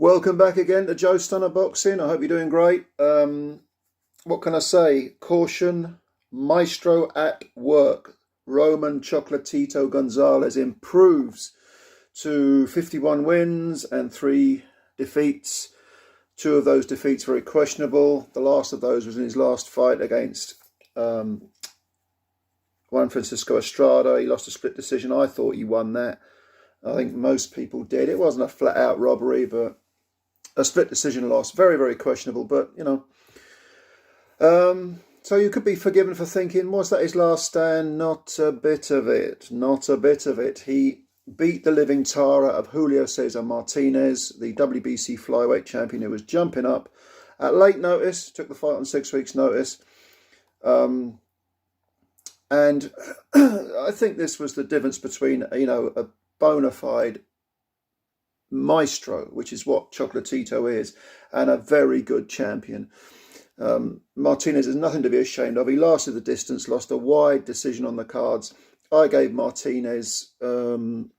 Welcome back again to Joe Stunner Boxing. I hope you're doing great. What can I say? Caution, maestro at work. Roman Chocolatito Gonzalez improves to 51 wins and 3 defeats. 2 of those defeats very questionable. The last of those was in his last fight against Juan Francisco Estrada. He lost a split decision. I thought he won that. I think most people did. It wasn't a flat-out robbery, but a split decision loss. Very, very questionable, but, you know. So you could be forgiven for thinking, was that his last stand? Not a bit of it. Not a bit of it. He beat the living tar out of Julio Cesar Martinez, the WBC flyweight champion who was jumping up at late notice, took the fight on 6 weeks' notice. And I think this was the difference between, a bona fide maestro, which is what Chocolatito is, and a very good champion. Martinez is nothing to be ashamed of. He lasted the distance, lost a wide decision on the cards. I gave Martinez, Chocolatito,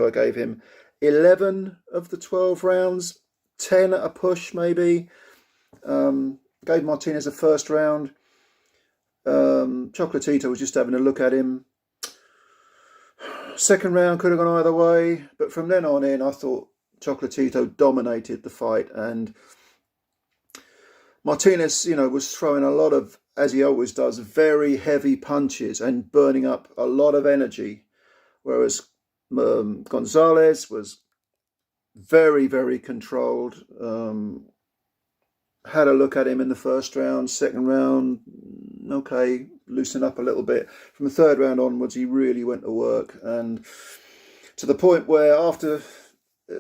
I gave him 11 of the 12 rounds, 10 at a push maybe. Gave Martinez a first round. Chocolatito was just having a look at him. Second round could have gone either way, but from then on in, I thought Chocolatito dominated the fight, and Martinez, was throwing a lot of, as he always does, very heavy punches and burning up a lot of energy, whereas Gonzalez was very, very controlled. Had a look at him in the first round. Second round, okay, loosened up a little bit. From the third round onwards, he really went to work, and to the point where after,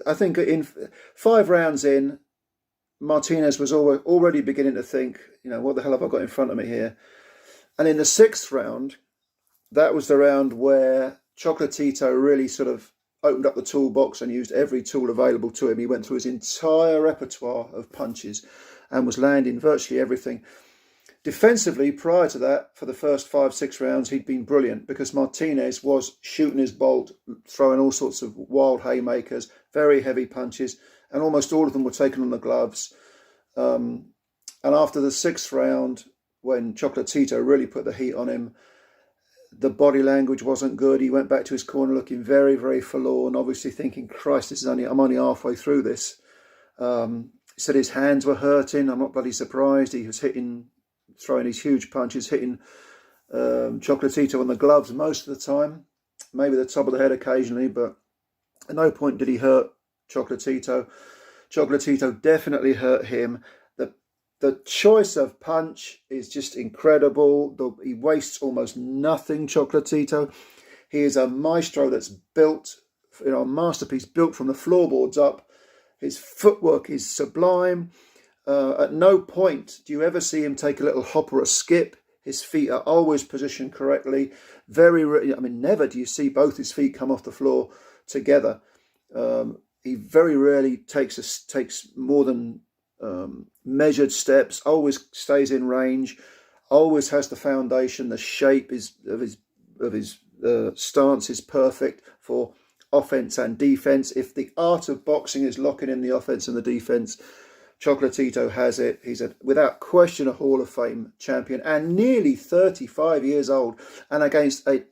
I think in 5 rounds in, Martinez was already beginning to think, what the hell have I got in front of me here? And in the 6th round, that was the round where Chocolatito really sort of opened up the toolbox and used every tool available to him. He went through his entire repertoire of punches and was landing virtually everything. Defensively, prior to that, for the first 5-6 rounds, he'd been brilliant because Martinez was shooting his bolt, throwing all sorts of wild haymakers, very heavy punches, and almost all of them were taken on the gloves. And after the 6th round, when Chocolatito really put the heat on him, the body language wasn't good. He went back to his corner looking very, very forlorn, obviously thinking, Christ, I'm only halfway through this. He said his hands were hurting. I'm not bloody surprised. He was throwing these huge punches, hitting Chocolatito on the gloves most of the time, maybe the top of the head occasionally, but at no point did he hurt Chocolatito. Chocolatito definitely hurt him. The choice of punch is just incredible. He wastes almost nothing, Chocolatito. He is a maestro that's built, a masterpiece built from the floorboards up. His footwork is sublime. At no point do you ever see him take a little hop or a skip. His feet are always positioned correctly. Never do you see both his feet come off the floor together. He very rarely takes more than measured steps. Always stays in range. Always has the foundation. The shape of his stance is perfect for offense and defense. If the art of boxing is locking in the offense and the defense, Chocolatito has it. He's without question a Hall of Fame champion and nearly 35 years old, and against a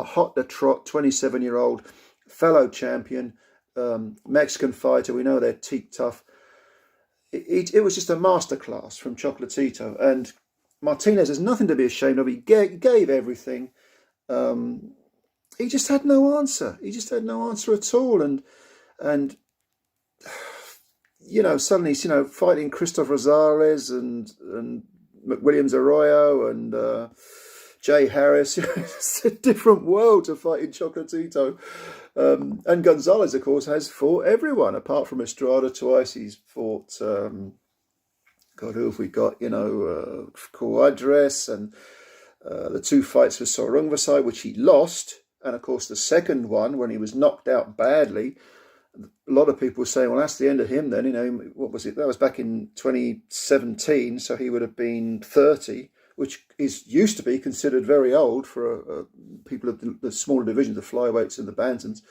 hot to trot 27-year-old fellow champion, Mexican fighter. We know they're teak tough. It was just a masterclass from Chocolatito, and Martinez has nothing to be ashamed of. He gave everything. He just had no answer. He just had no answer at all, and suddenly fighting Christopher Gonzalez and McWilliams Arroyo and Jay Harris. It's a different world to fighting Chocolatito. And Gonzalez, of course, has fought everyone apart from Estrada twice. He's fought, who have we got? Cuadras, and the 2 fights with Sorungvasai, which he lost. And of course, the second one, when he was knocked out badly, a lot of people were saying, well, that's the end of him then. What was it? That was back in 2017, so he would have been 30. Which used to be considered very old for people of the smaller divisions, the flyweights and the bantams.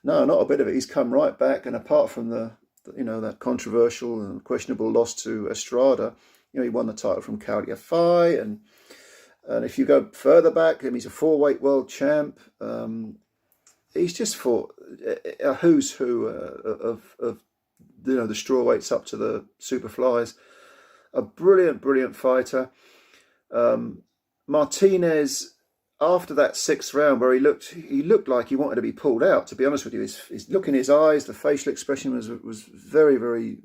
No, not a bit of it. He's come right back, and apart from that controversial and questionable loss to Estrada, he won the title from Caldiafai, and if you go further back, he's a 4-weight world champ. He's just fought a who's who of the strawweights up to the super flies. A brilliant fighter. Martinez, after that 6th round, where he looked like he wanted to be pulled out. To be honest with you, his look in his eyes, the facial expression was very, very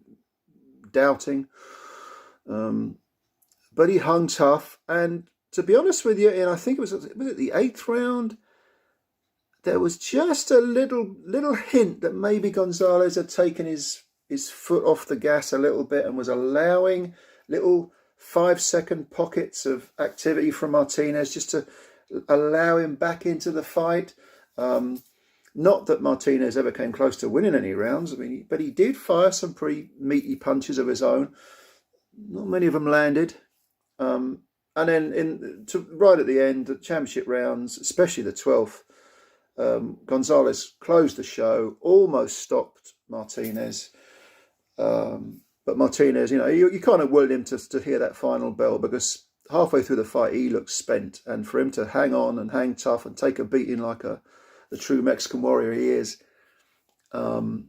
doubting. But he hung tough, and to be honest with you, and I think was it the 8th round, there was just a little hint that maybe Gonzalez had taken his foot off the gas a little bit and was allowing little 5-second pockets of activity from Martinez just to allow him back into the fight. Not that Martinez ever came close to winning any rounds. But he did fire some pretty meaty punches of his own. Not many of them landed. And then right at the end, the championship rounds, especially the 12th, Gonzalez closed the show, almost stopped Martinez. But Martinez, you kind of willed him to hear that final bell, because halfway through the fight he looked spent, and for him to hang on and hang tough and take a beating like the true Mexican warrior he is, the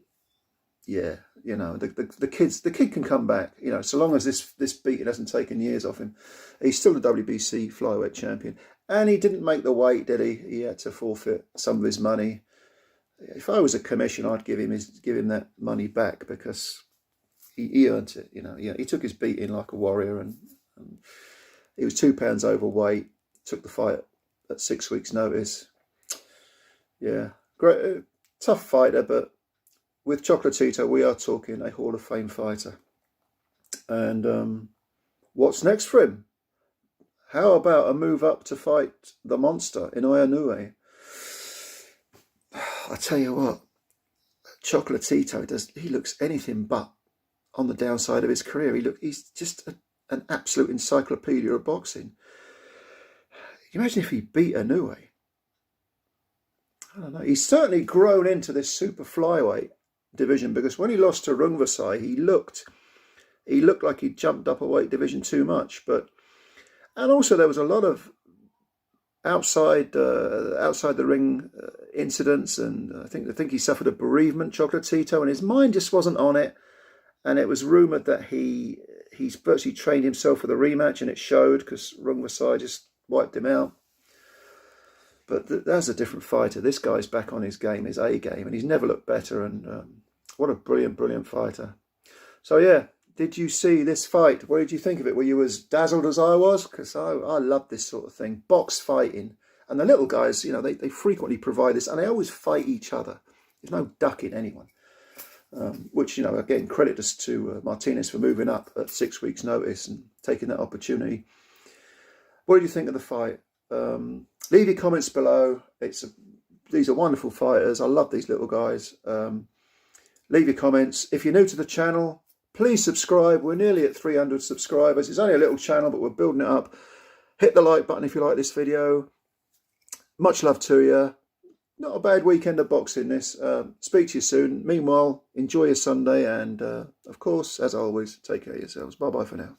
kid can come back. So long as this beating hasn't taken years off him, he's still the WBC flyweight champion, and he didn't make the weight, did he? He had to forfeit some of his money. If I was a commission, I'd give him that money back, because he earned it. He took his beating like a warrior, and he was 2 pounds overweight. Took the fight at 6 weeks' notice. Yeah, great, tough fighter, but with Chocolatito, we are talking a Hall of Fame fighter. And what's next for him? How about a move up to fight the monster in Inoue? I tell you what, Chocolatito he looks anything but on the downside of his career. He's just an absolute encyclopedia of boxing. Can you imagine if he beat Inoue? I don't know. He's certainly grown into this super flyweight division, because when he lost to Rungvisai, he looked like he jumped up a weight division too much. And also there was a lot of outside the ring incidents, and I think he suffered a bereavement, Chocolatito, and his mind just wasn't on it. And it was rumoured that he's virtually trained himself for the rematch, and it showed, because Rungvisai just wiped him out. But that's a different fighter. This guy's back on his game, his A game, and he's never looked better. And what a brilliant fighter. So yeah, did you see this fight? What did you think of it? Were you as dazzled as I was? Because I love this sort of thing, box fighting. And the little guys, they frequently provide this, and they always fight each other. There's no ducking anyone. Which, again, credit to Martinez for moving up at 6 weeks' notice and taking that opportunity. What did you think of the fight? Leave your comments below. These are wonderful fighters. I love these little guys. Leave your comments. If you're new to the channel, please subscribe. We're nearly at 300 subscribers. It's only a little channel, but we're building it up. Hit the like button if you like this video. Much love to you. Not a bad weekend of boxing this. Speak to you soon. Meanwhile, enjoy your Sunday, and of course, as always, take care of yourselves. Bye-bye for now.